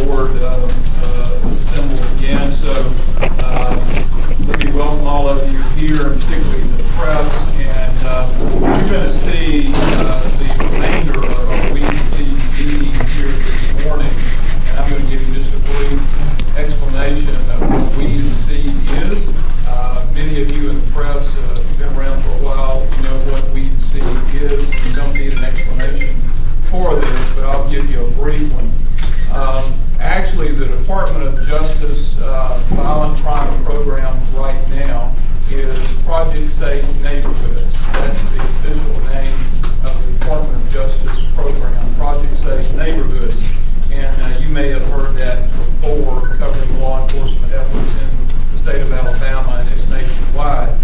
board assembled again. So let me welcome all of you here, and particularly the press. And you're going to see the remainder of our YMCA meeting here this morning. And I'm going to give you just a brief explanation of what YMCA is. Many of you in the press have been around for a while. You know what YMCA is. You don't need an explanation for this, but I'll give you a brief one. Actually, the Department of Justice Violent Crime Program right now is Project Safe Neighborhoods. That's the official name of the Department of Justice program, Project Safe Neighborhoods. And you may have heard that before, covering law enforcement efforts in the state of Alabama, and it's nationwide.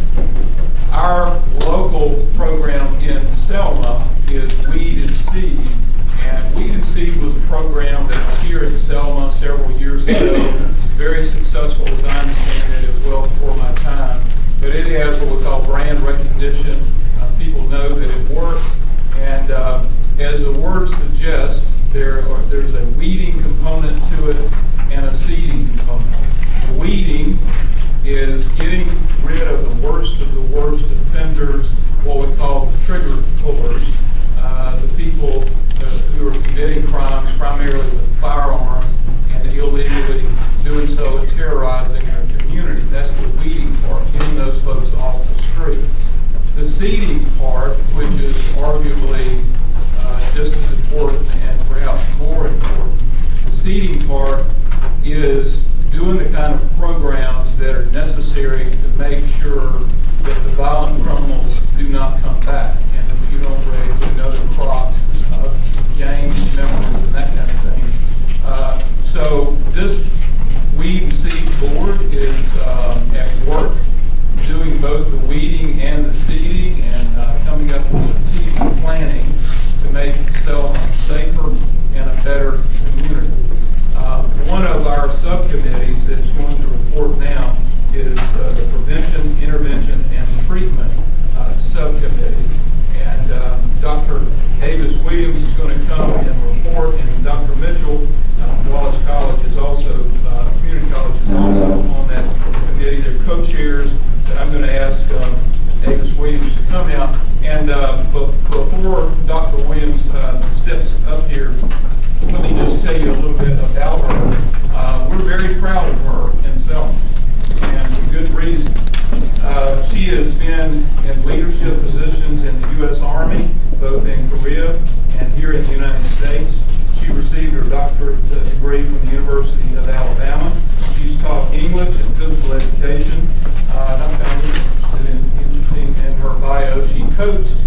Our local program in Selma is Weed and Seed. And Weed and Seed was a program that was here in Selma several years ago. Very successful, as I understand it, as well before my time. But it has what we call brand recognition. People know that it works. And as the word suggests, there's a weeding component to it and a seeding component. The weeding is getting rid of the worst offenders, what we call the trigger pullers, the people who are committing crimes primarily with firearms and illegally doing so and terrorizing their community. That's the weeding part, getting those folks off the street. The seeding part, which is arguably just as important and perhaps more important, the seeding part is doing the kind of programs that are necessary to make sure that the violent criminals do not come back and that you don't raise another crop of gang members and that kind of thing. So this Weed and Seed board is at work doing both the weeding and the seeding and coming up with strategic planning to make Selma safer and a better community. One of our subcommittees that's going to report now is the Prevention, Intervention, and Treatment Subcommittee. And Dr. Davis Williams is going to come and report, and Dr. Mitchell, Wallace College is also, Community College is also on that committee. They're co-chairs, and I'm going to ask Davis Williams to come out. And before Dr. Williams steps up here, let me just tell you a little bit about her. We're very proud of her in Selma, and for good reason. She has been in leadership positions in the U.S. Army, both in Korea and here in the United States. She received her doctorate degree from the University of Alabama. She's taught English and physical education. I found it interesting in her bio. She coached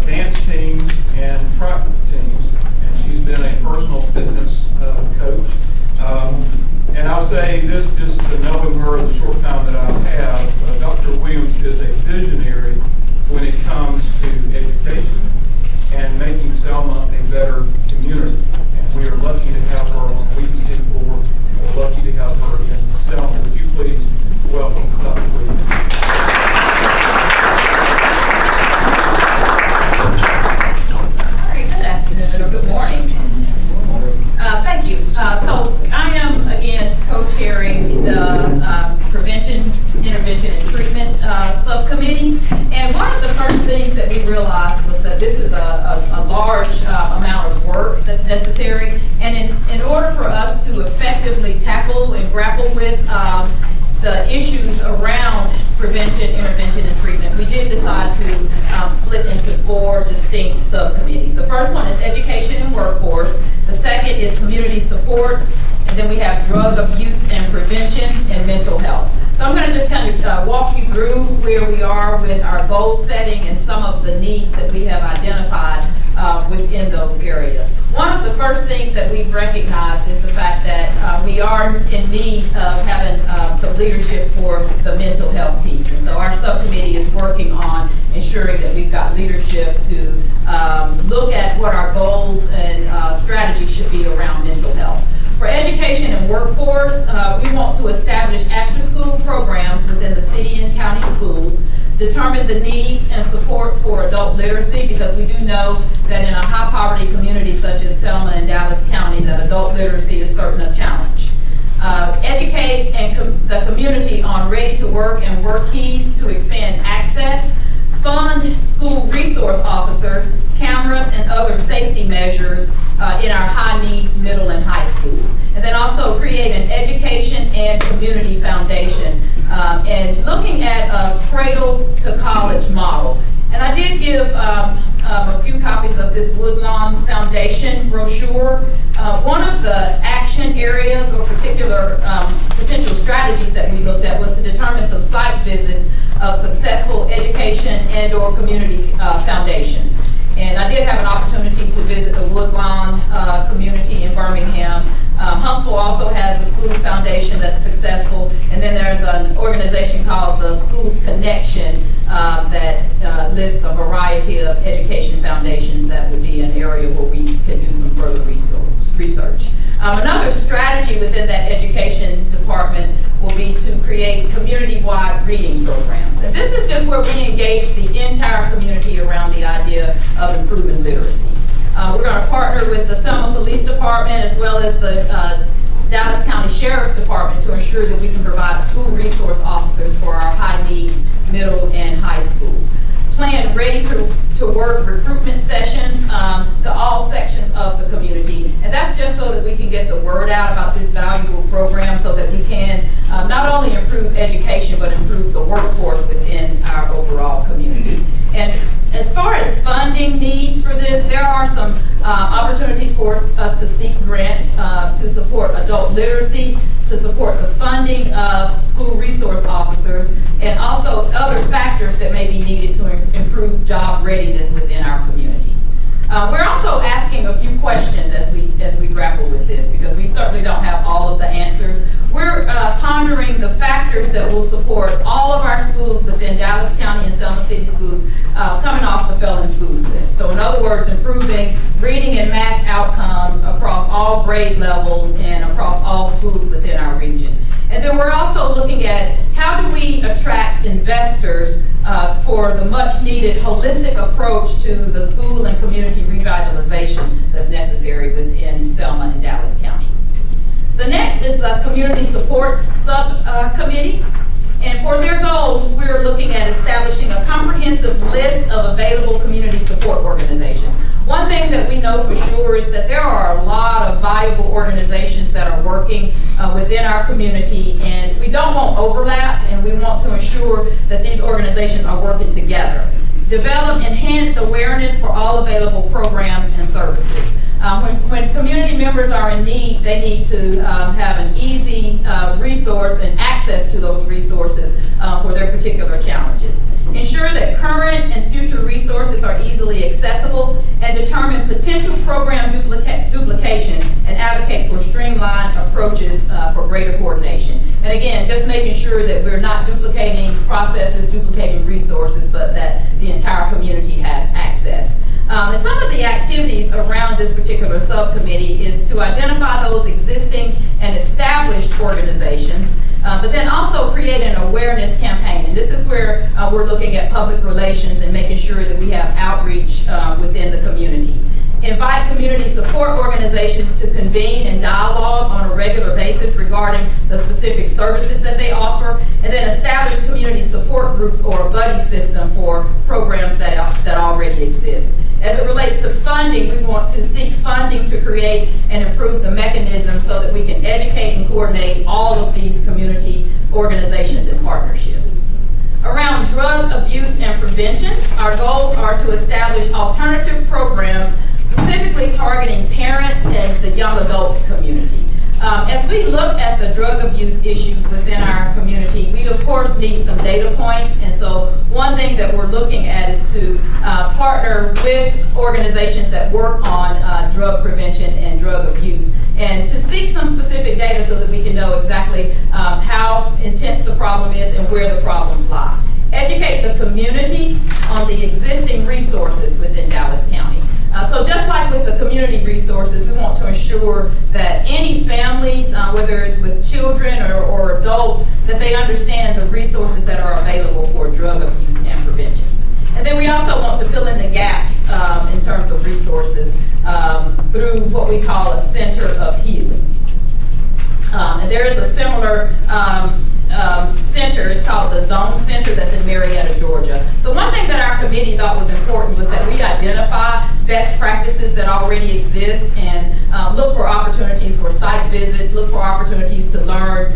dance teams and track teams, and she's been a personal fitness coach. And I'll say this just to knowing her the short time that I have, Dr. Williams is a visionary when it comes to education and making Selma a better community. And we are lucky to have her on the YMCA board. We're lucky to have her in Selma. Would you please welcome Dr. Williams? Good afternoon, good morning. Thank you. So I am, again, co-chairing the Prevention, Intervention, and Treatment Subcommittee. And one of the first things that we realized was that this is a large amount of work that's necessary. And in order for us to effectively tackle and grapple with the issues around prevention, intervention, and treatment, we did decide to split into 4 distinct subcommittees. The first one is education and workforce. The second is community supports. And then we have drug abuse and prevention and mental health. So I'm going to just kind of walk you through where we are with our goal setting and some of the needs that we have identified within those areas. One of the first things that we've recognized is the fact that we are in need of having some leadership for the mental health piece. And so our subcommittee is working on ensuring that we've got leadership to look at what our goals and strategies should be around mental health. For education and workforce, we want to establish after-school programs within the city and county schools determine the needs and supports for adult literacy, because we do know that in a high poverty community such as Selma and Dallas County, that adult literacy is certainly a challenge. Educate the community on ready to work and work keys to expand access. Fund school resource officers, cameras, and other safety measures in our high needs middle and high schools. And then also create an education and community foundation, and looking at a cradle to college model. And I did give a few copies of this Woodlawn Foundation brochure. One of the action areas or particular potential strategies that we looked at was to determine some site visits of successful education and or community foundations. And I did have an opportunity to visit the Woodlawn community in Birmingham. Huntsville also has a Schools Foundation that's successful, and then there's an organization called the Schools Connection that lists a variety of education foundations that would be an area where we could do some further research. Another strategy within that education department will be to create community-wide reading programs. And this is just where we engage the entire community around the idea of improving literacy. We're going to partner with the Selma Police Department as well as the Dallas County Sheriff's Department to ensure that we can provide school resource officers for our high needs middle and high schools. Plan ready to work recruitment sessions to all sections of the community. And that's just so that we can get the word out about this valuable program so that we can not only improve education, but improve the workforce within our overall community. And as far as funding needs for this, there are some opportunities for us to seek grants to support adult literacy, to support the funding of school resource officers, and also other factors that may be needed to improve job readiness within our community. We're also asking a few questions as we grapple with this, because we certainly don't have all of the answers. We're pondering the factors that will support all of our schools within Dallas County and Selma City schools coming off the Felon Schools list. So in other words, improving reading and math outcomes across all grade levels and across all schools within our region. And then we're also looking at how do we attract investors for the much needed holistic approach to the school and community revitalization that's necessary within Selma and Dallas County. The next is the Community Supports Subcommittee. And for their goals, we're looking at establishing a comprehensive list of available community support organizations. One thing that we know for sure is that there are a lot of valuable organizations that are working within our community, and we don't want overlap, and we want to ensure that these organizations are working together. Develop enhanced awareness for all available programs and services. When community members are in need, they need to have an easy resource and access to those resources for their particular challenges. Ensure that current and future resources are easily accessible, and determine potential program duplication and advocate for streamlined approaches for greater coordination. And again, just making sure that we're not duplicating processes, duplicating resources, but that the entire community has access. And some of the activities around this particular subcommittee is to identify those existing and established organizations, but then also create an awareness campaign. And this is where we're looking at public relations and making sure that we have outreach within the community. Invite community support organizations to convene and dialogue on a regular basis regarding the specific services that they offer, and then establish community support groups or a buddy system for programs that already exist. As it relates to funding, we want to seek funding to create and improve the mechanisms so that we can educate and coordinate all of these community organizations and partnerships. Around drug abuse and prevention, our goals are to establish alternative programs specifically targeting parents and the young adult community. As we look at the drug abuse issues within our community, we of course need some data points, and so one thing that we're looking at is to partner with organizations that work on drug prevention and drug abuse, and to seek some specific data so that we can know exactly how intense the problem is and where the problems lie. Educate the community on the existing resources within Dallas County. So just like with the community resources, we want to ensure that any families, whether it's with children or adults, that they understand the resources that are available for drug abuse and And then we also want to fill in the gaps in terms of resources through what we call a center of healing. And there is a similar center. It's called the Zone Center that's in Marietta, Georgia. So one thing that our committee thought was important was that we identify best practices that already exist and look for opportunities for site visits, look for opportunities to learn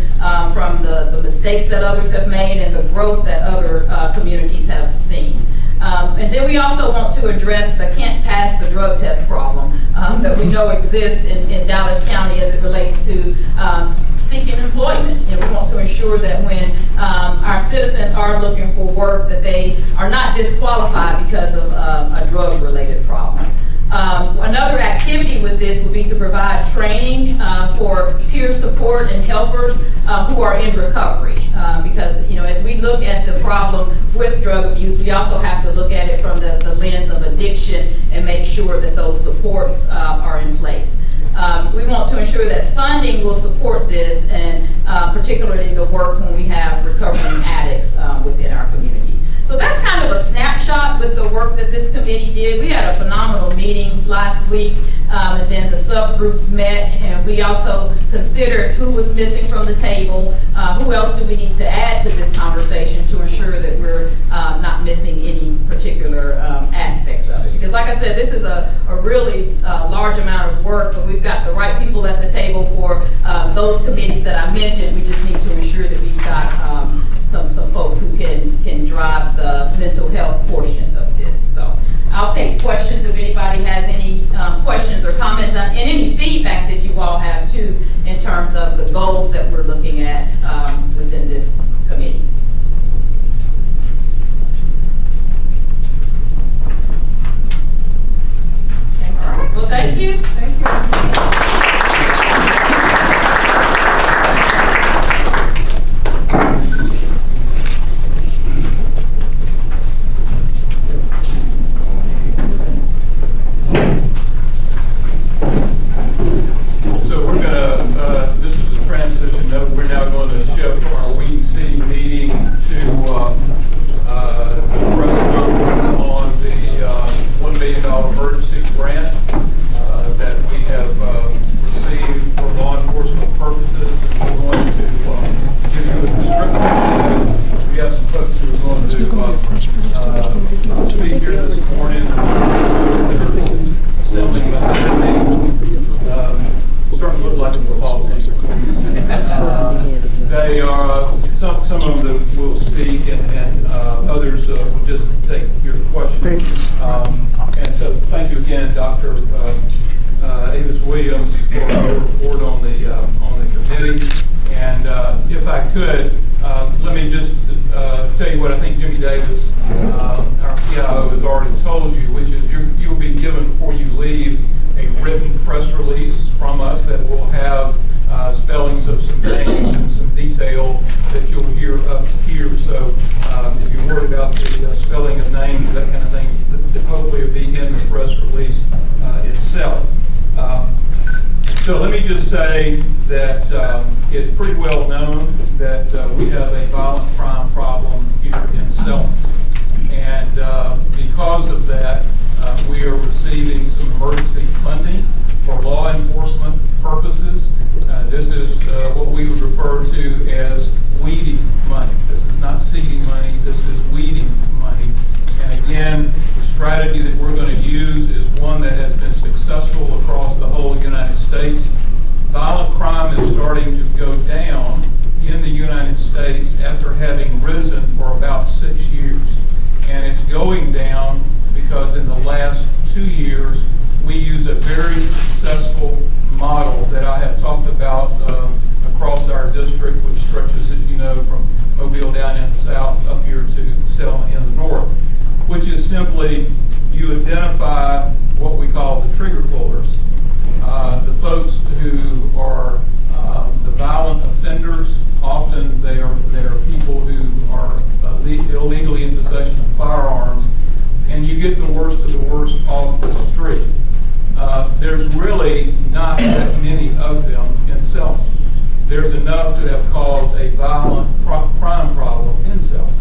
from the mistakes that others have made and the growth that other communities have seen. And then we also want to address the can't pass the drug test problem that we know exists in Dallas County as it relates to seeking employment. And we want to ensure that when our citizens are looking for work, that they are not disqualified because of a drug-related problem. Another activity with this would be to provide training for peer support and helpers who are in recovery. Because, as we look at the problem with drug abuse, we also have to look at it from the lens of addiction and make sure that those supports are in place. We want to ensure that funding will support this, and particularly the work when we have recovering addicts within our community. So that's kind of a snapshot with the work that this committee did. We had a phenomenal meeting last week, and then the subgroups met, and we also considered who was missing from the table, who else do we need to add to this conversation to ensure that we're not missing any particular aspects of it. Because like I said, this is a really large amount of work, but we've got the right people at the table for those committees that I mentioned. We just need to ensure that we've got some folks who can drive the mental health portion of this. So I'll take questions if anybody has any questions or comments and any feedback that you all have too in terms of the goals that we're looking at within this committee. All right. Well, thank you. Thank you. Some of them will speak, and others will just take your questions. And so, thank you again, Dr. Avis Williams, for your report on the committee. And if I could, let me just tell you what I think Jimmy Davis, our PIO, has already told you, which is you'll be given before you leave a written press release from us that will have spellings of some names and some detail that you'll hear up here. So if you're worried about the spelling of names, that kind of thing, hopefully it'll be in the press release itself. So let me just say that it's pretty well known that we have a violent crime problem here in Selma. And because of that, we are receiving some emergency funding for law enforcement purposes. This is what we would refer to as weeding money. This is not seeding money, this is weeding money. And again, the strategy that we're going to use is one that has been successful across the whole United States. Violent crime is starting to go down in the United States after having risen for about 6 years. And it's going down because in the last 2 years, we use a very successful model that I have talked about across our district, which stretches, as you know, from Mobile down in the south up here to Selma in the north, which is simply you identify what we call the trigger pullers, the folks who are the violent offenders. Often they are people who are illegally in possession of firearms, and you get the worst of the worst off the street. There's really not that many of them in Selma. There's enough to have caused a violent crime problem in Selma.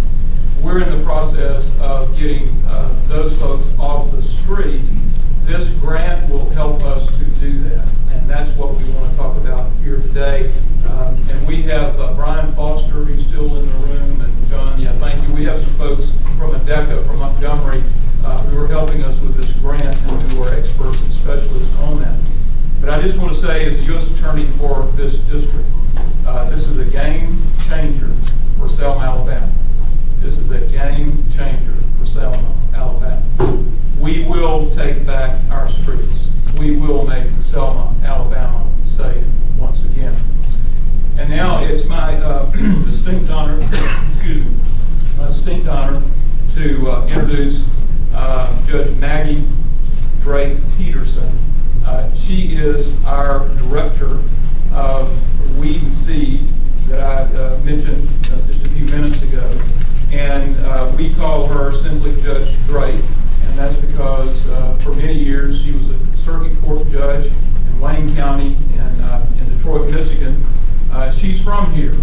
we're in the process of getting those folks off the street. This grant will help us to do that, and that's what we want to talk about here today. And we have Brian Foster, who's still in the room, and John, yeah, thank you. We have some folks from ADECA, from Montgomery, who are helping us with this grant and who are experts and specialists on that. But I just want to say, as the U.S. Attorney for this district, this is a game changer for Selma, Alabama. This is a game changer for Selma, Alabama. We will take back our streets. We will make Selma, Alabama safe once again. And now it's my distinct honor, to introduce Judge Maggie Drake Peterson. She is our director of Weed and Seed that I mentioned just a few minutes ago. And we call her simply Judge Drake, and that's because for many years she was a circuit court judge in Wayne County in Detroit, Michigan. She's from here.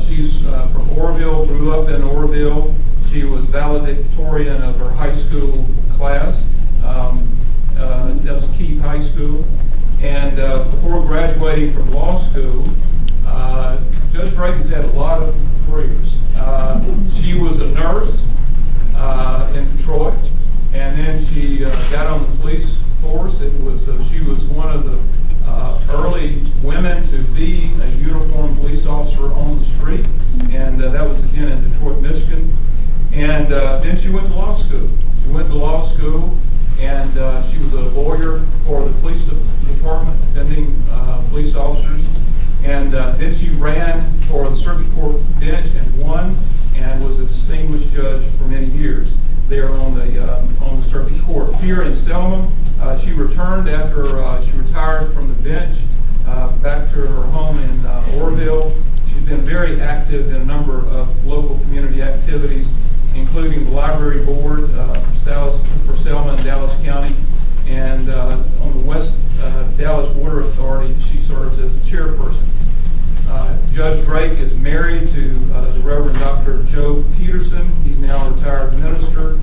She's from Oroville, grew up in Oroville. She was valedictorian of her high school class. That was Keith High School. And before graduating from law school, Judge Drake has had a lot of careers. She was a nurse in Detroit, and then she got on the police force. She was one of the early women to be a uniformed police officer on the street, and that was again in Detroit, Michigan. And then she went to law school. And she was a lawyer for the police department, defending police officers. And then she ran for the circuit court bench and won, and was a distinguished judge for many years there on the circuit court. Here in Selma, she returned after she retired from the bench back to her home in Oroville. She's been very active in a number of local community activities, including the library board for Selma and Dallas County, and on the West Dallas Water Authority, she serves as the chairperson. Judge Drake is married to the Reverend Dr. Joe Peterson. He's now a retired minister.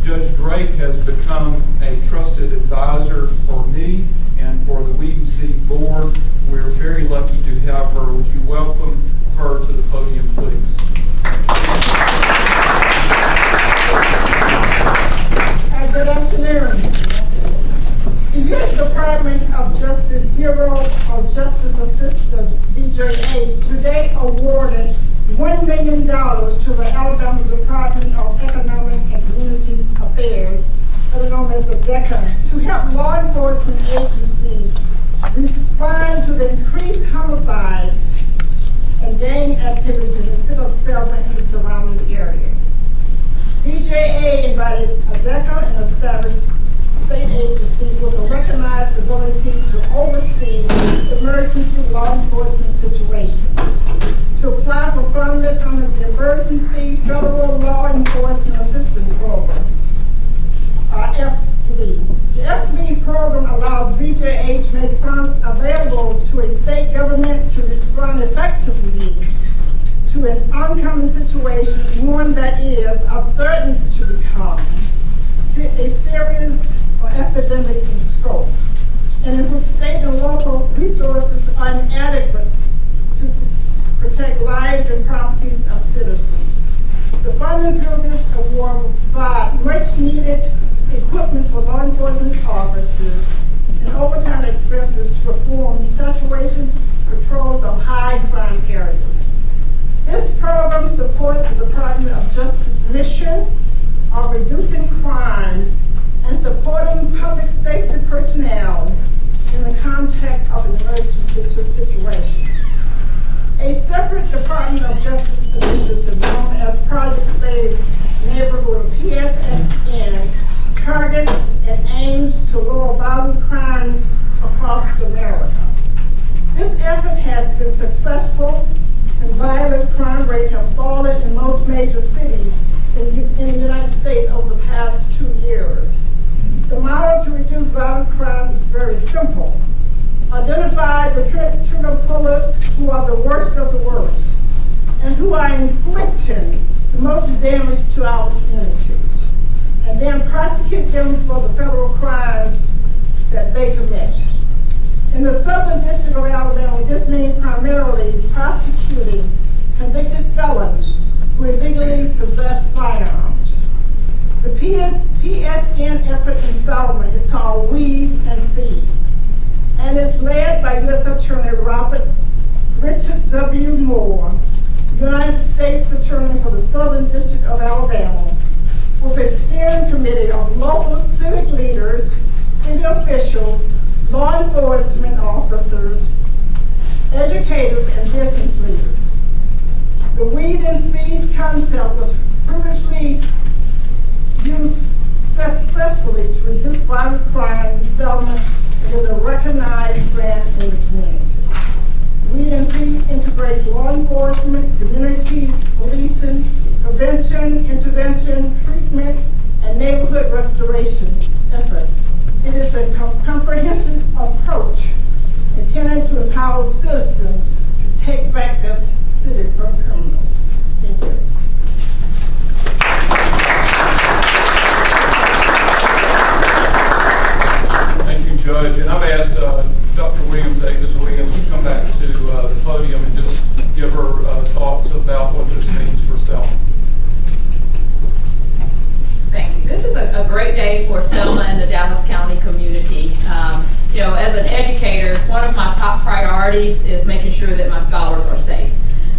Judge Drake has become a trusted advisor for me and for the Weed and Seed Board. We're very lucky to have her. Would you welcome her to the podium, please? Good afternoon. The U.S. Department of Justice Bureau of Justice Assistant, BJA, today awarded $1 million to the Alabama Department of Economic and Community Affairs, better known as ADECA, to help law enforcement agencies respond to the increased homicides and gang activities in the city of Selma and the surrounding area. BJA invited ADECA and established state agencies with a recognized ability to oversee emergency law enforcement situations, to apply for funding under the Emergency Federal Law Enforcement Assistance Program, FD. The FD program allows BJA to make funds available to a state government to respond effectively to an oncoming situation, one that is or threatens to become a serious or epidemic in scope, and in which state and local resources are inadequate to protect lives and properties of citizens. The funding through this award will provide much needed equipment for law enforcement officers and overtime expenses to perform situation patrols of high crime areas. This program supports the Department of Justice mission of reducing crime and supporting public safety personnel in the context of an emergency situation. A separate Department of Justice initiative known as Project Save Neighborhood, PSN, targets and aims to lower violent crimes across America. This effort has been successful, and violent crime rates have fallen in most major cities in the United States over the past 2 years. The model to reduce violent crime is very simple. Identify the trigger pullers who are the worst of the worst and who are inflicting the most damage to our communities, and then prosecute them for the federal crimes that they commit. In the Southern District of Alabama, this means primarily prosecuting convicted felons who illegally possess firearms. The PSN effort in Selma is called Weed and Seed, and is led by U.S. Attorney Richard W. Moore, United States Attorney for the Southern District of Alabama, with a steering committee of local civic leaders, city officials, law enforcement officers, educators, and business leaders. The Weed and Seed concept was previously used successfully to reduce violent crime in Selma. It is a recognized brand in the community. Weed and Seed integrates law enforcement, community policing, prevention, intervention, treatment, and neighborhood restoration effort. It is a comprehensive approach intended to empower citizens to take back this city from criminals. Thank you. Thank you, Judge. And I've asked Dr. Williams, Agnes Williams, to come back to the podium and just give her thoughts about what this means for Selma. Thank you. This is a great day for Selma and the Dallas County community. As an educator, one of my top priorities is making sure that my scholars are safe.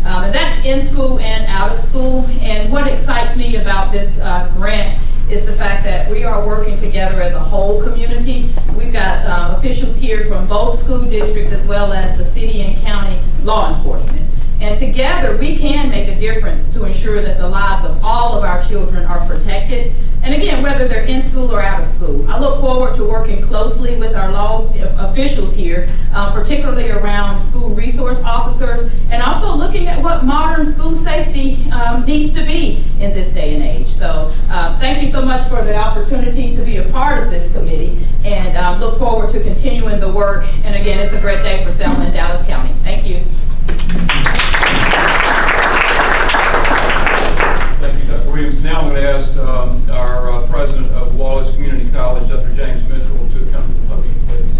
And that's in school and out of school. And what excites me about this grant is the fact that we are working together as a whole community. We've got officials here from both school districts as well as the city and county law enforcement. And together we can make a difference to ensure that the lives of all of our children are protected. And again, whether they're in school or out of school. I look forward to working closely with our law officials here, particularly around school resource officers, and also looking at what modern school safety needs to be in this day and age. So thank you so much for the opportunity to be a part of this committee, and look forward to continuing the work. And again, it's a great day for Selma and Dallas County. Thank you. Thank you, Dr. Williams. Now I'm going to ask our president of Wallace Community College, Dr. James Mitchell, to come to the podium, please.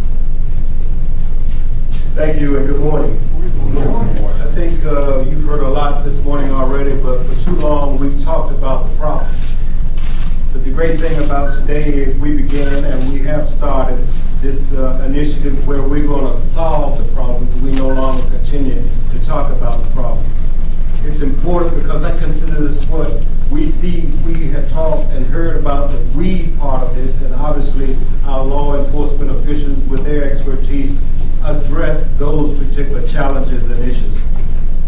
Thank you and good morning. Good morning. I think you've heard a lot this morning already, but for too long we've talked about the problem. But the great thing about today is we begin and we have started this initiative where we're going to solve the problems and we no longer continue to talk about the problems. It's important because I consider this what we see, we have talked and heard about the weed part of this, and obviously our law enforcement officials with their expertise address those particular challenges and issues.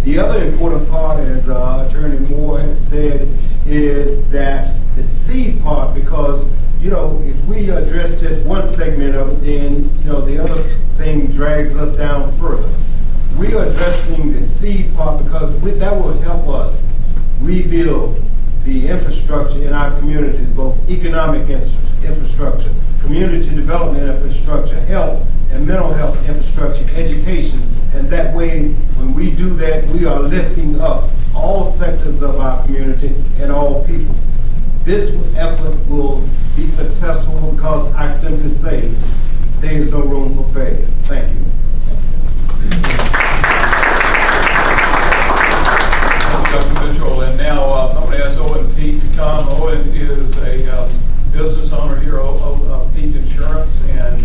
The other important part, as Attorney Moore has said, is that the seed part, because if we address just one segment of it, then the other thing drags us down further. We are addressing the seed part because that will help us rebuild the infrastructure in our communities, both economic infrastructure, community development infrastructure, health and mental health infrastructure, education. And that way, when we do that, we are lifting up all sectors of our community and all people. This effort will be successful because I simply say there is no room for failure. Thank you. Dr. Mitchell, and now I'm going to ask Owen Peak to come. Owen is a business owner here at Peak Insurance, and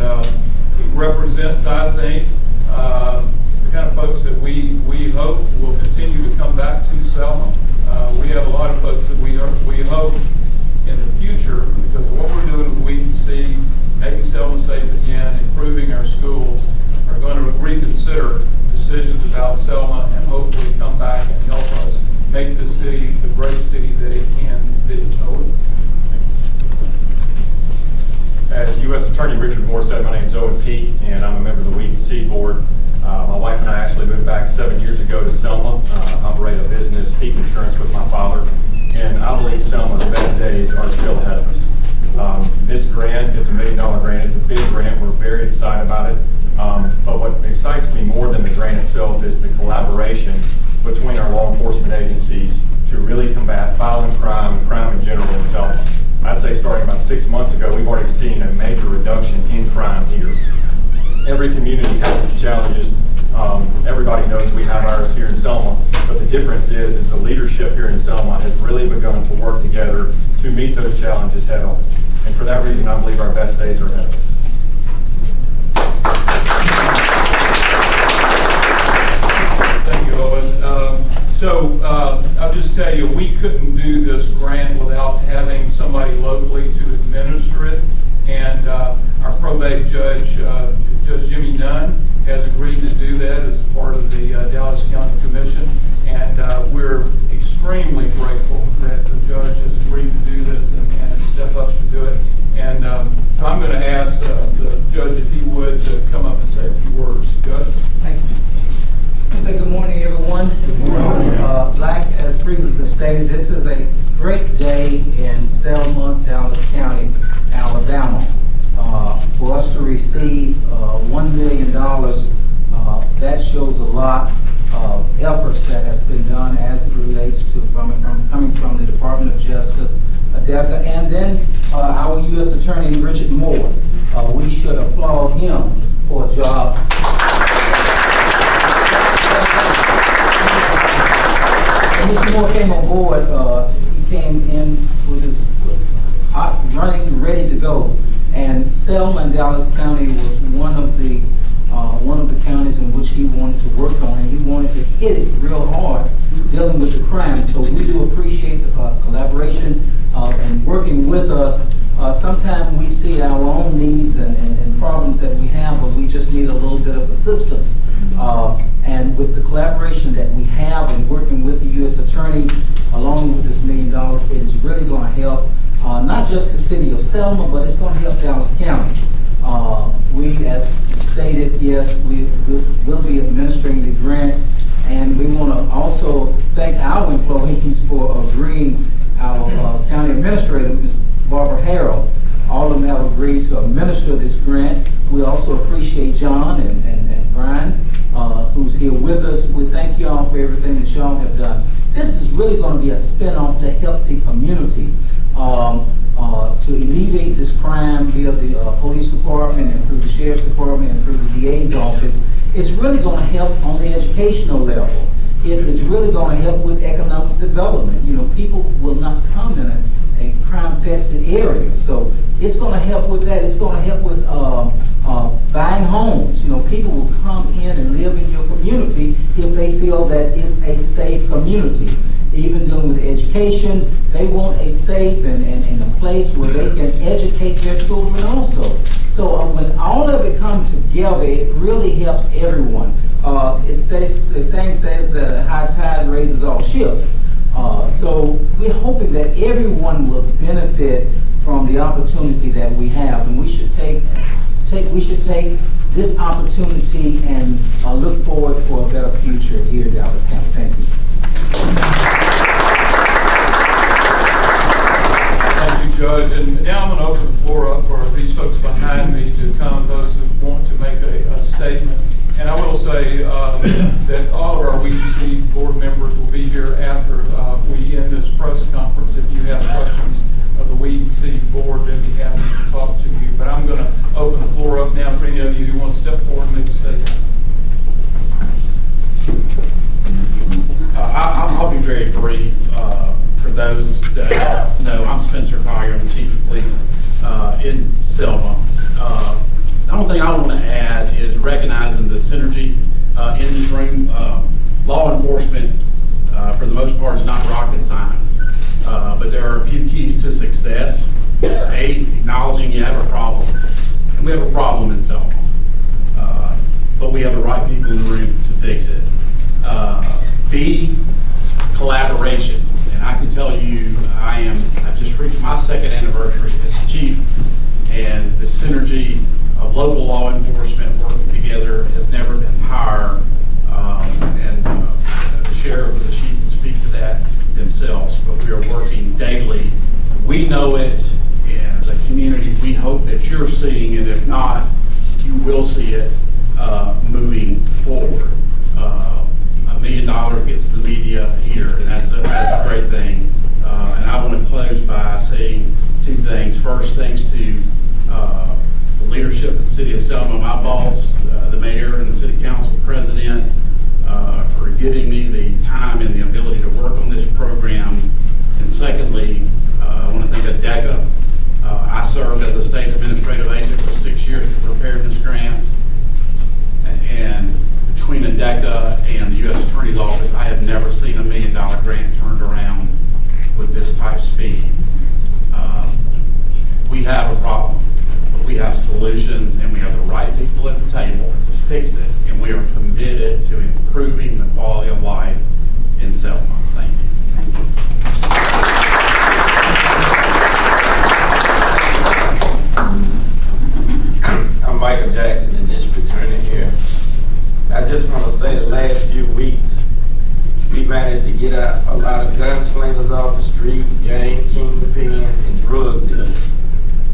he represents, I think, the kind of folks that we hope will continue to come back to Selma. We have a lot of folks that we hope in the future, because of what we're doing with Weed and Seed, making Selma safe again, improving our schools, are going to reconsider decisions about Selma and hopefully come back and help us make this city the great city that it can be. As U.S. Attorney Richard Moore said, my name is Owen Peak, and I'm a member of the Weed and Seed Board. My wife and I actually moved back 7 years ago to Selma, operate a business, Peak Insurance, with my father, and I believe Selma's best days are still ahead of us. This grant, it's $1 million grant, it's a big grant, we're very excited about it, but what excites me more than the grant itself is the collaboration between our law enforcement agencies to really combat violent crime and crime in general in Selma. I'd say starting about 6 months ago, we've already seen a major reduction in crime here. Every community has its challenges. Everybody knows we have ours here in Selma, but the difference is the leadership here in Selma has really begun to work together to meet those challenges head on. And for that reason, I believe our best days are ahead of us. Thank you, Owen. I'll just tell you, we couldn't do this grant without having somebody locally to administer it. And our probate judge, Judge Jimmy Nunn, has agreed to do that as part of the Dallas County Commission. And we're extremely grateful that the judge has agreed to do this and step up to do it. And so I'm going to ask the judge if he would come up and say a few words. Judge? Thank you. I say good morning, everyone. Good morning. Like as previously stated, this is a great day in Selma, Dallas County, Alabama. For us to receive $1 million, that shows a lot of efforts that has been done as it relates to coming from the Department of Justice, ADEPA, and then our U.S. Attorney Richard Moore. We should applaud him for a job. When Mr. Moore came on board, he came in with his hot running, ready to go. And Selma and Dallas County was one of the counties in which he wanted to work on, and he wanted to hit it real hard dealing with the crime. So we do appreciate the collaboration and working with us. Sometimes we see our own needs and problems that we have, but we just need a little bit of assistance. And with the collaboration that we have and working with the U.S. Attorney, along with this $1 million, it is really going to help not just the city of Selma, but it's going to help Dallas County. We, as stated, yes, we will be administering the grant, and we want to also thank our employees for agreeing. Our county administrator, Ms. Barbara Harrell, all of them have agreed to administer this grant. We also appreciate John and Brian, who's here with us. We thank y'all for everything that y'all have done. This is really going to be a spinoff to help the community to alleviate this crime via the police department and through the sheriff's department and through the DA's office. It's really going to help on the educational level. It is really going to help with economic development. You know, people will not come in a crime-infested area. So it's going to help with that. It's going to help with buying homes. You know, people will come in and live in your community if they feel that it's a safe community. Even dealing with education, they want a safe and a place where they can educate their children also. So when all of it comes together, it really helps everyone. The saying says that a high tide raises all ships. So we're hoping that everyone will benefit from the opportunity that we have, and we should take this opportunity and look forward for a better future here in Dallas County. Thank you. Thank you, Judge. And now I'm going to open the floor up for these folks behind me to come, those who want to make a statement. And I will say that all of our YMCA board members will be here after we end this press conference. If you have questions of the YMCA board, they'd be happy to talk to you. But I'm going to open the floor up now for any of you who want to step forward and make a statement. I'll be very brief. For those that know, I'm Spencer Collier. I'm the Chief of Police in Selma. The only thing I want to add is recognizing the synergy in this room. Law enforcement, for the most part, is not rocket science, but there are a few keys to success. A, acknowledging you have a problem, and we have a problem in Selma, but we have the right people in the room to fix it. B, collaboration, and I can tell you, I just reached my 2nd anniversary as chief, and the synergy of local law enforcement working together has never been higher, and the sheriff or the chief can speak to that themselves, but we are working daily. We know it, and as a community, we hope that you're seeing it. If not, you will see it moving forward. $1 million gets the media here, and that's a great thing. And I want to close by saying two things. First, thanks to the leadership of the city of Selma, my boss, the mayor, and the city council president for giving me the time and the ability to work on this program. And secondly, I want to thank ADECA. I served as a state administrative agent for 6 years for preparedness grants. And between ADECA and the U.S. Attorney's Office, I have never seen a $1 million grant turned around with this type speed. We have a problem, but we have solutions, and we have the right people at the table to fix it, and we are committed to improving the quality of life in Selma. Thank you. I'm Michael Jackson, the district attorney here. I just want to say the last few weeks, we managed to get a lot of gunslingers off the street, gang kingpins, and drug dealers.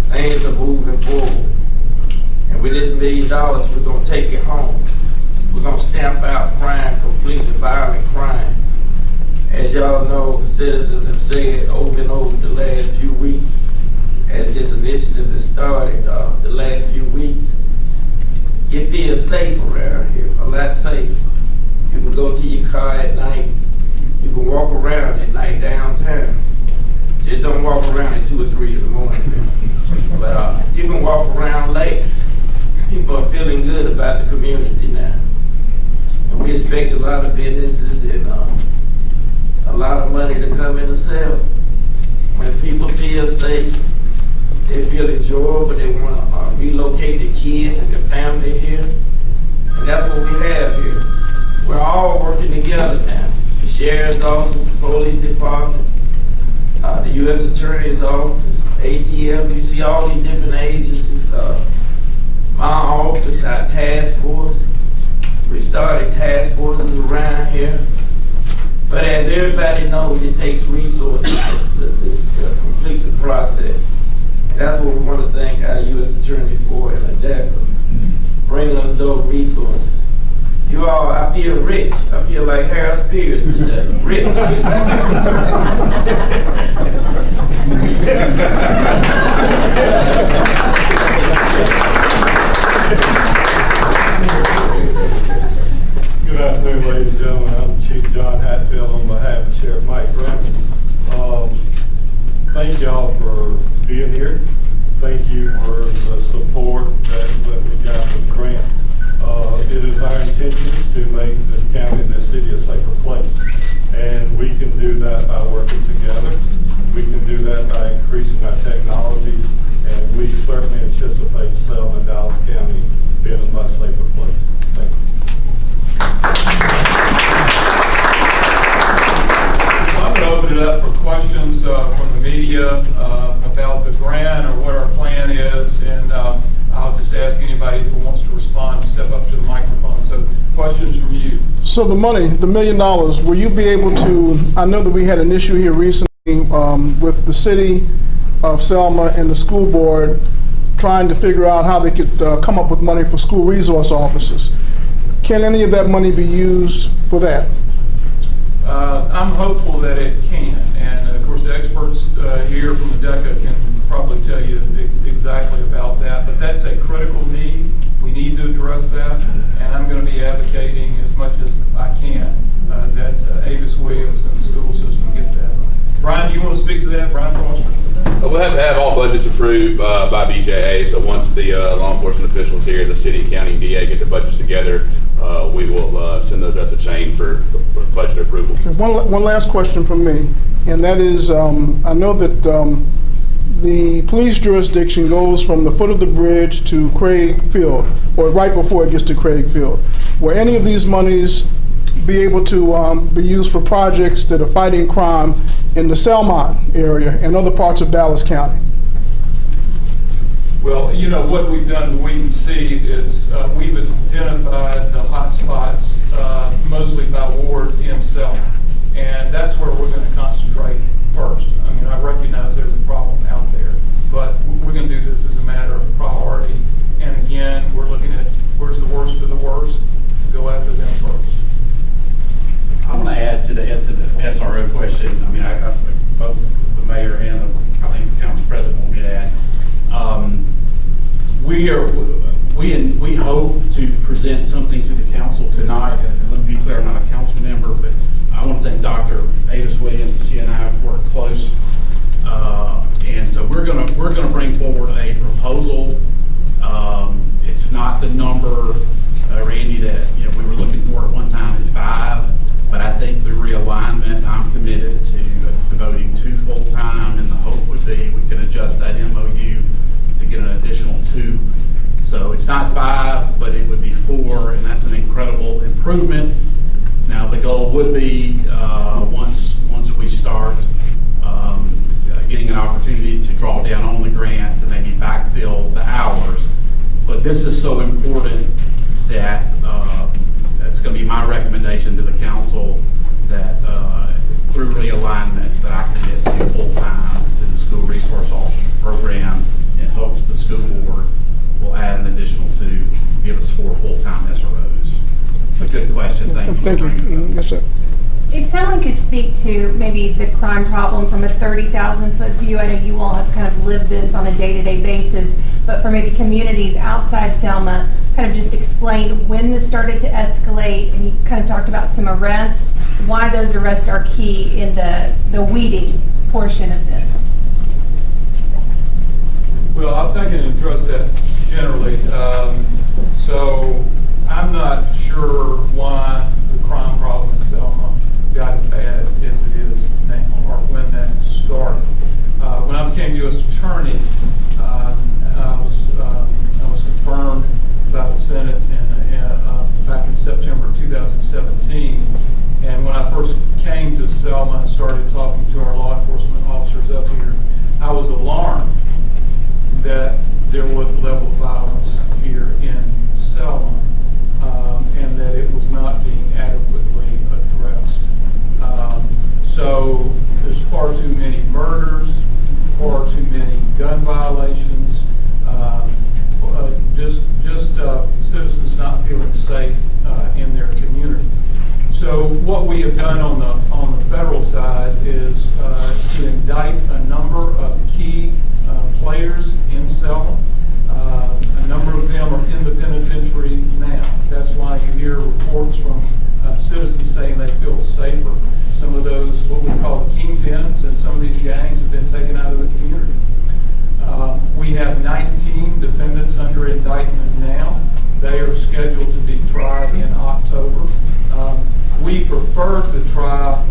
Things are moving forward. And with this $1 million, we're going to take it home. We're going to stamp out crime, completely violent crime. As y'all know, the citizens have said over and over the last few weeks, as this initiative has started the last few weeks, it feels safe around here, a lot safer. You can go to your car at night. You can walk around at night downtown. Just don't walk around at 2 or 3 in the morning. But you can walk around late. People are feeling good about the community now. And we expect a lot of businesses and a lot of money to come into sale. When people feel safe, they feel enjoyable, they want to relocate their kids and their family here. And that's what we have here. We're all working together now. The Sheriff's Office, the Police Department, the U.S. Attorney's Office, ATF, you see all these different agencies. My office, our task force. We started task forces around here. But as everybody knows, it takes resources to complete the process. And that's what we want to thank our U.S. Attorney for and ADECA, bringing us those resources. You all, I feel rich. I feel like Harris Spears today. Rich. Good afternoon, ladies and gentlemen. I'm Chief John Hatfield on behalf of Sheriff Mike Graham. Thank y'all for being here. Thank you for the support that we got with the grant. It is our intention to make this county and this city a safer place. And we can do that by working together. We can do that by increasing our technology. And we certainly anticipate Selma and Dallas County being a much safer place. Thank you. I'm going to open it up for questions from the media about the grant or what our plan is, and I'll just ask anybody who wants to respond to step up to the microphone. So questions from you. So the money, the $1 million, will you be able to, I know that we had an issue here recently with the city of Selma and the school board trying to figure out how they could come up with money for school resource officers. Can any of that money be used for that? I'm hopeful that it can, and of course the experts here from ADECA can probably tell you exactly about that, but that's a critical need. We need to address that, and I'm going to be advocating as much as I can that Avis Williams and the school system get that. Brian, do you want to speak to that? Brian Foster? We'll have to have all budgets approved by BJA, so once the law enforcement officials here, the city, county, DA get the budgets together, we will send those up the chain for budget approval. Okay, one last question from me, and that is, I know that the police jurisdiction goes from the foot of the bridge to Craig Field, or right before it gets to Craig Field. Will any of these monies be able to be used for projects that are fighting crime in the Selma area and other parts of Dallas County? Well, you know, what we've done to YMCA is we've identified the hot spots, mostly by wards in Selma. And that's where we're going to concentrate first. I mean, I recognize there's a problem out there, but we're going to do this as a matter of priority. And again, we're looking at where's the worst of the worst, go after them first. We hope to present something to the council tonight, and let me be clear, I'm not a council member, but I want to thank Dr. Avis Williams. She and I have worked close, and so we're gonna bring forward a proposal. It's not the number, Randy, that we were looking for at one time at 5, but I think the realignment, I'm committed to devoting 2 full-time, and the hope would be we can adjust that MOU to get an additional 2. So it's not 5, but it would be 4, and that's an incredible improvement. Now, the goal would be, once we start getting an opportunity to draw down on the grant to maybe backfill the hours. But this is so important that it's going to be my recommendation to the council that through realignment that I commit to full-time to the school resource officer program in hopes the school board will add an additional 2, give us 4 full-time SROs. It's a good question. Thank you. Thank you. Yes, sir. If someone could speak to maybe the crime problem from a 30,000-foot view, I know you all have kind of lived this on a day-to-day basis, but for maybe communities outside Selma, kind of just explain when this started to escalate, and you kind of talked about some arrests, why those arrests are key in the weeding portion of this. Well, I can address that generally. So I'm not sure why the crime problem in Selma got as bad as it is now, or when that started. When I became U.S. Attorney, I was confirmed by the Senate back in September 2017. And when I first came to Selma and started talking to our law enforcement officers up here, I was alarmed that there was a level of violence here in Selma, and that it was not being adequately addressed. So there's far too many murders, far too many gun violations, just citizens not feeling safe in their community. So what we have done on the federal side is to indict a number of key players in Selma. A number of them are in the penitentiary now. That's why you hear reports from citizens saying they feel safer. Some of those, what we call the kingpins, and some of these gangs have been taken out of the community. We have 19 defendants under indictment now. They are scheduled to be tried in October. We prefer to try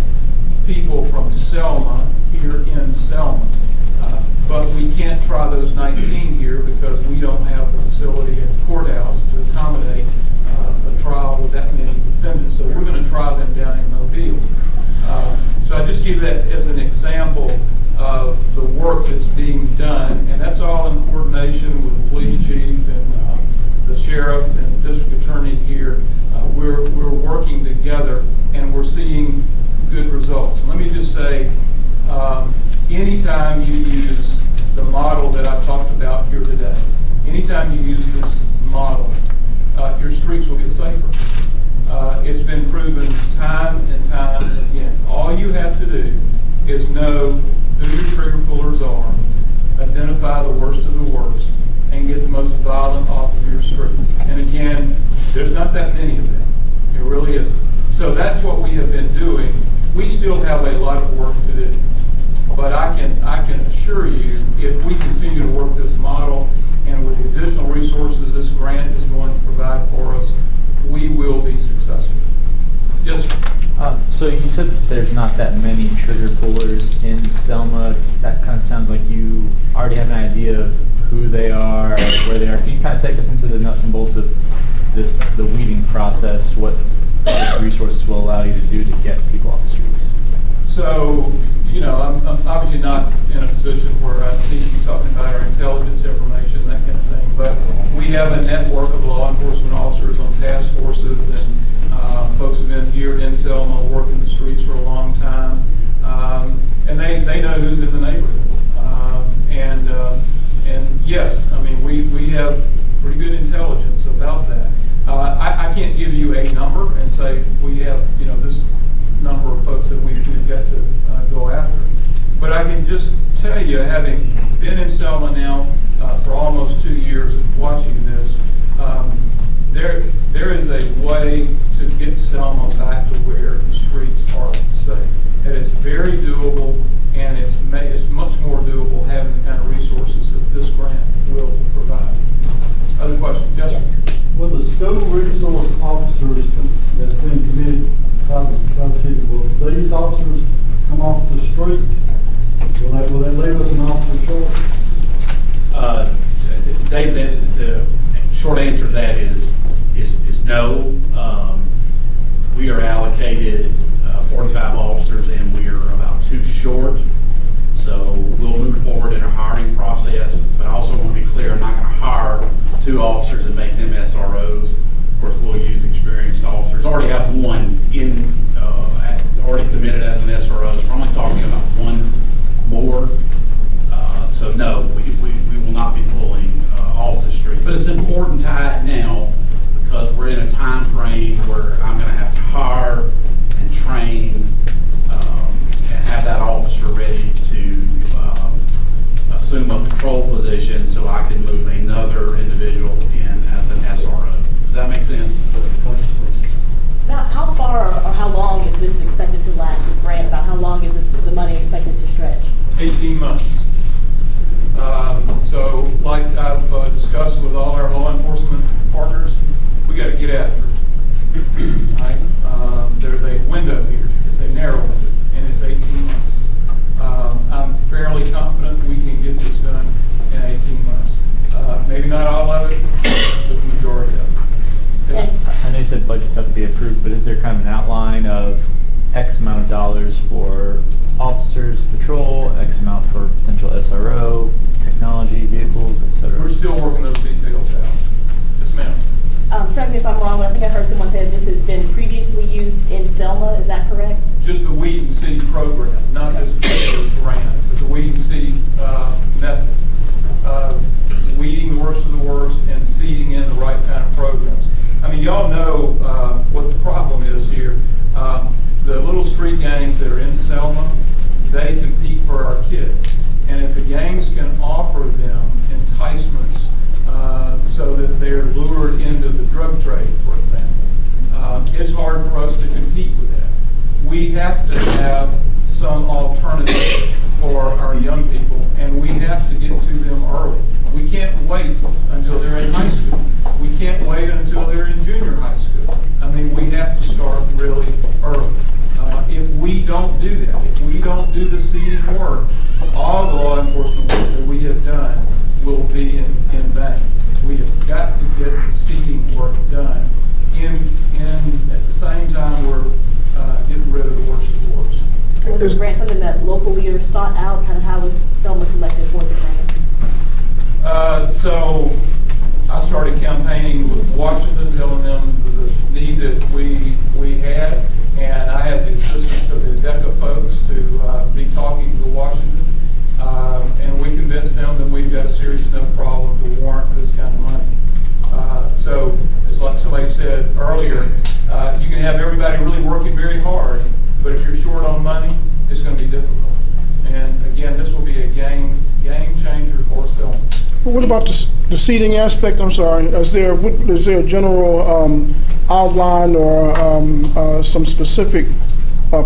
people from Selma here in Selma. But we can't try those 19 here because we don't have the facility at the courthouse to accommodate a trial with that many defendants. So we're going to try them down in Mobile. So I just give that as an example of the work that's being done, and that's all in coordination with the police chief and the sheriff and the district attorney here. We're working together, and we're seeing good results. Let me just say, anytime you use the model that I've talked about here today, anytime you use this model, your streets will get safer. It's been proven time and time again. All you have to do is know who your trigger pullers are, identify the worst of the worst, and get the most violent off of your street. And again, there's not that many of them. It really isn't. So that's what we have been doing. We still have a lot of work to do. But I can assure you, if we continue to work this model, and with the additional resources this grant is going to provide for us, we will be successful. Yes, sir. So you said that there's not that many trigger pullers in Selma. That kind of sounds like you already have an idea of who they are, where they are. Can you kind of take us into the nuts and bolts of the weeding process, what these resources will allow you to do to get people off the streets? So, I'm obviously not in a position where I need to be talking about our intelligence information, that kind of thing, but we have a network of law enforcement officers on task forces, and folks have been here in Selma working the streets for a long time, and they know who's in the neighborhood. And yes, I mean, we have pretty good intelligence about that. I can't give you a number and say we have, this number of folks that we've got to go after. But I can just tell you, having been in Selma now for almost 2 years, watched is a way to get Selma back to where the streets are safe. It is very doable, and it's much more doable having the kind of resources that this grant will provide. Other questions? Yes, sir. Will the school resource officers that's been committed by the city, will these officers come off the street? Will they leave us an officer short? David, the short answer to that is no. We are allocated 45 officers, and we are about 2 short. So we'll move forward in our hiring process, but I also want to be clear, I'm not going to hire 2 officers and make them SROs. Of course, we'll use experienced officers. I already have one already committed as an SRO, so we're only talking about 1 more. So no, we will not be pulling off the street. But it's important to add now because we're in a time frame where I'm going to have to hire and train and have that officer ready to assume a patrol position so I can move another individual in as an SRO. Does that make sense? About how far or how long is this expected to last, this grant? About how long is the money expected to stretch? 18 months. So like I've discussed with all our law enforcement partners, we got to get after it. Right? There's a window here. It's a narrow window, and it's 18 months. I'm fairly confident we can get this done in 18 months. Maybe not all of it, but the majority of it. Yes. I know you said budgets have to be approved, but is there kind of an outline of X amount of dollars for officers, patrol, X amount for potential SRO, technology, vehicles, etc.? We're still working those details out. Yes, ma'am. Correct me if I'm wrong, but I think I heard someone say that this has been previously used in Selma. Is that correct? Just the weed and seed program, not this particular grant, but the weed and seed method of weeding the worst of the worst and seeding in the right kind of programs. I mean, y'all know what the problem is here. The little street gangs that are in Selma, they compete for our kids. And if the gangs can offer them enticements so that they're lured into the drug trade, for example, it's hard for us to compete with that. We have to have some alternative for our young people, and we have to get to them early. We can't wait until they're in high school. We can't wait until they're in junior high school. I mean, we have to start really early. If we don't do that, if we don't do the seeding work, all the law enforcement work that we have done will be in vain. We have got to get the seeding work done. At the same time, we're getting rid of the worst of the worst. Was this grant something that local leaders sought out? Kind of how was Selma selected for the grant? So I started campaigning with Washington, telling them the need that we had, and I had the assistance of the DECA folks to be talking to Washington, and we convinced them that we've got a serious enough problem to warrant this kind of money. So it's like somebody said earlier, you can have everybody really working very hard, but if you're short on money, it's going to be difficult. And again, this will be a game changer for Selma. What about the seating aspect? I'm sorry. Is there a general outline or some specific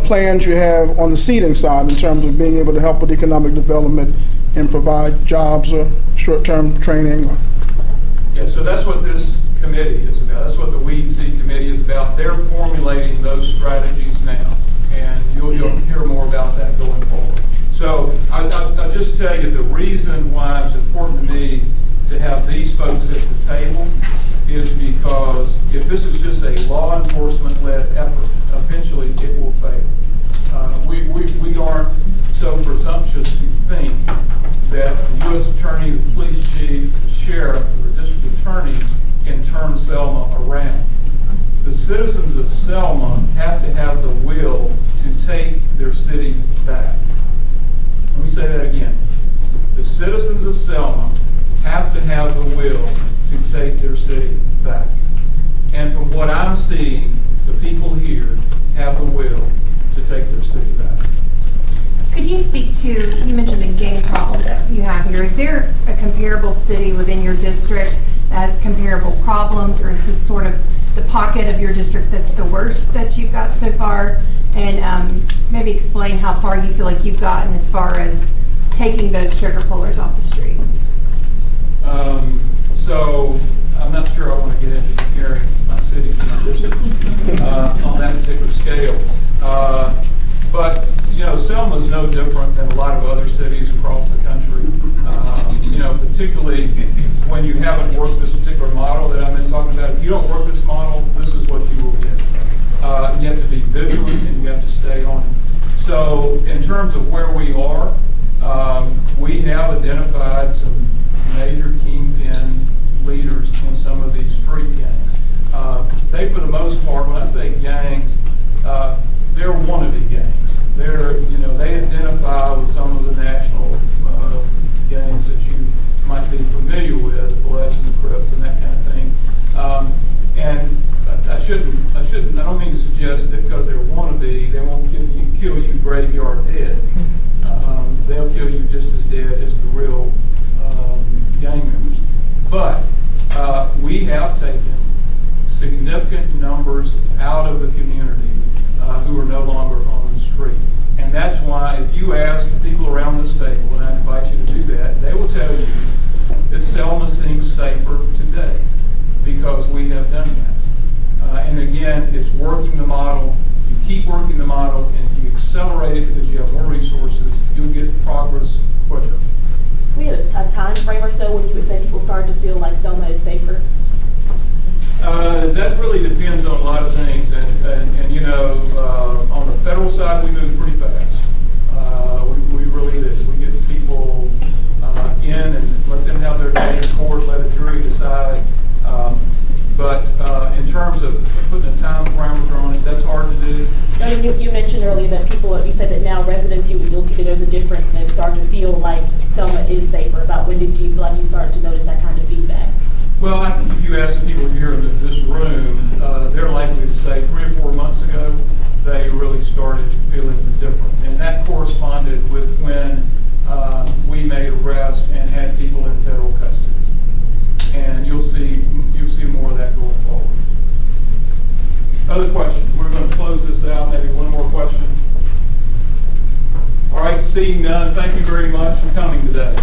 plans you have on the seating side in terms of being able to help with economic development and provide jobs or short-term training? Yeah, so that's what this committee is about. That's what the Weed and Seed Committee is about. They're formulating those strategies now, and you'll hear more about that going forward. So I'll just tell you the reason why it's important to me to have these folks at the table is because if this is just a law enforcement-led effort, eventually it will fail. We aren't so presumptuous to think that the U.S. Attorney, the police chief, the sheriff, or the district attorney can turn Selma around. The citizens of Selma have to have the will to take their city back. Let me say that again. The citizens of Selma have to have the will to take their city back. And from what I'm seeing, the people here have the will to take their city back. Could you speak to, you mentioned the gang problem that you have here. Is there a comparable city within your district that has comparable problems, or is this sort of the pocket of your district that's the worst that you've got so far, and maybe explain how far you feel like you've gotten as far as taking those trigger pullers off the street. So I'm not sure I want to get into comparing my cities and my districts on that particular scale. But, you know, Selma is no different than a lot of other cities across the country. You know, particularly when you haven't worked this particular model that I've been talking about. If you don't work this model, this is what you will get. You have to be vigilant and you have to stay on it. So in terms of where we are, we have identified some major kingpin leaders in some of these street gangs. They, for the most part, when I say gangs, they're wannabe gangs. They're, you know, they identify with some of the national gangs that you might be familiar with, the Bloods and the Crips and that kind of thing. And I don't mean to suggest that because they're wannabe, they won't kill you graveyard dead. They'll kill you just as dead as the real gang members. But we have taken significant numbers out of the community who are no longer on the street. And that's why if you ask the people around this table, and I invite you to do that, they will tell you that Selma seems safer today because we have done that. And again, it's working the model. You keep working the model, and if you accelerate it because you have more resources, you'll get progress quicker. We had a time frame or so when you would say people started to feel like Selma is safer? That really depends on a lot of things, and you know, on the federal side, we move pretty fast. We really do. We get people in and let them have their day in court, let a jury decide. But in terms of putting a time parameter on it, that's hard to do. I mean, you mentioned earlier that people, you said that now residents, you'll see that there's a difference and they start to feel like Selma is safer. About when did you feel like you started to notice that kind of feedback? Well, I think if you ask the people here in this room, they're likely to say 3 or 4 months ago, they really started feeling the difference. And that corresponded with when we made arrests and had people in federal custody. And you'll see more of that going forward. Other questions? We're going to close this out. Maybe one more question. All right, seeing none, thank you very much for coming today.